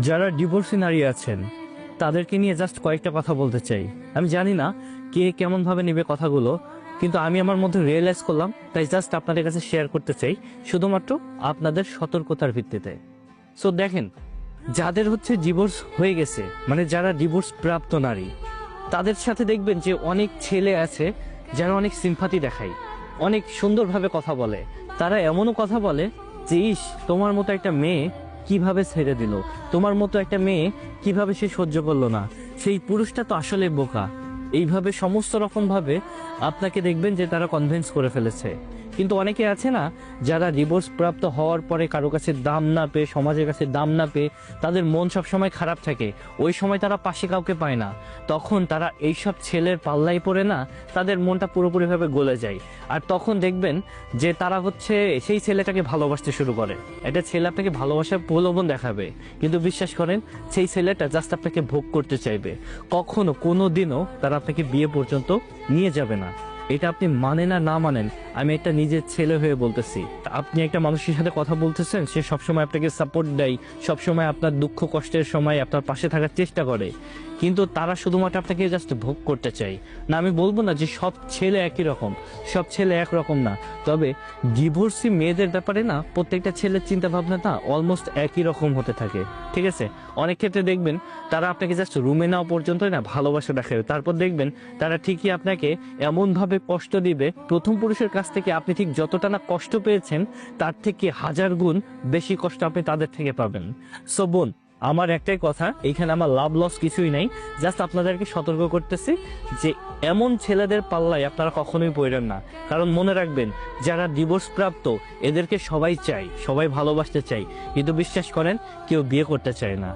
যারা ডিভোর্সি নারী আছেন তাদেরকে নিয়ে জাস্ট কয়েকটা কথা বলতে চাই। আমি জানি না কে কেমন ভাবে নেবে কথাগুলো, কিন্তু আমি আমার মধ্যে রিয়েলাইজ করলাম, তাই জাস্ট আপনাদের কাছে শেয়ার করতে চাই, শুধুমাত্র আপনাদের সতর্কতার ভিত্তিতে। সো দেখেন, যাদের হচ্ছে ডিভোর্স হয়ে গেছে, মানে যারা ডিভোর্স প্রাপ্ত নারী, তাদের সাথে দেখবেন যে অনেক ছেলে আছে যারা অনেক সিম্পাথি দেখায়, অনেক সুন্দরভাবে কথা বলে। তারা এমনও কথা বলে যে, ইস, তোমার মতো একটা মেয়ে কিভাবে ছেড়ে দিল, তোমার মতো একটা মেয়ে কিভাবে সে সহ্য করলো না, সেই পুরুষটা তো আসলে বোকা। এইভাবে সমস্ত রকম ভাবে আপনাকে দেখবেন যে তারা কনভিন্স করে ফেলেছে। কিন্তু অনেকে আছে না, যারা ডিভোর্স প্রাপ্ত হওয়ার পরে কারো কাছে দাম না পেয়ে, সমাজের কাছে দাম না পেয়ে, তাদের মন সবসময় খারাপ থাকে, ওই সময় তারা পাশে কাউকে পায় না, তখন তারা এইসব ছেলের পাল্লাই পড়ে না, তাদের মনটা পুরোপুরিভাবে গলে যায়। আর তখন দেখবেন যে তারা হচ্ছে সেই ছেলেটাকে ভালোবাসতে শুরু করে। একটা ছেলে আপনাকে ভালোবাসার প্রলোভন দেখাবে, কিন্তু বিশ্বাস করেন, সেই ছেলেটা জাস্ট আপনাকে ভোগ করতে চাইবে। কখনো কোনো দিনও তারা আপনাকে বিয়ে পর্যন্ত নিয়ে যাবে না। এটা আপনি মানেন আর না মানেন, আমি একটা নিজের ছেলে হয়ে বলতেছি। আপনি একটা মানুষের সাথে কথা বলতেছেন, সে সবসময় আপনাকে সাপোর্ট দেয়, সবসময় আপনার দুঃখ কষ্টের সময় আপনার পাশে থাকার চেষ্টা করে, কিন্তু তারা শুধুমাত্র আপনাকে জাস্ট ভোগ করতে চায়। না, আমি বলবো না যে সব ছেলে একই রকম, সব ছেলে একরকম না, তবে ডিভোর্সি মেয়েদের ব্যাপারে না প্রত্যেকটা ছেলের চিন্তা ভাবনাটা অলমোস্ট একই রকম হতে থাকে। ঠিক আছে, অনেক ক্ষেত্রে দেখবেন তারা আপনাকে জাস্ট রুমে নেওয়া পর্যন্তই না ভালোবাসা দেখাবে, তারপর দেখবেন তারা ঠিকই আপনাকে এমন ভাবে কষ্ট দিবে, প্রথম পুরুষের কাছ থেকে আপনি ঠিক যতটা না কষ্ট পেয়েছেন, তার থেকে 1000 গুণ বেশি কষ্ট আপনি তাদের থেকে পাবেন। সো বোন, আমার একটাই কথা, এইখানে আমার লাভ লস কিছুই নাই, জাস্ট আপনাদেরকে সতর্ক করতেছি যে এমন ছেলেদের পাল্লায় আপনারা কখনোই পড়েন না। কারণ মনে রাখবেন, যারা ডিভোর্স প্রাপ্ত এদেরকে সবাই চায়, সবাই ভালোবাসতে চায়, কিন্তু বিশ্বাস করেন কেউ বিয়ে করতে চায় না।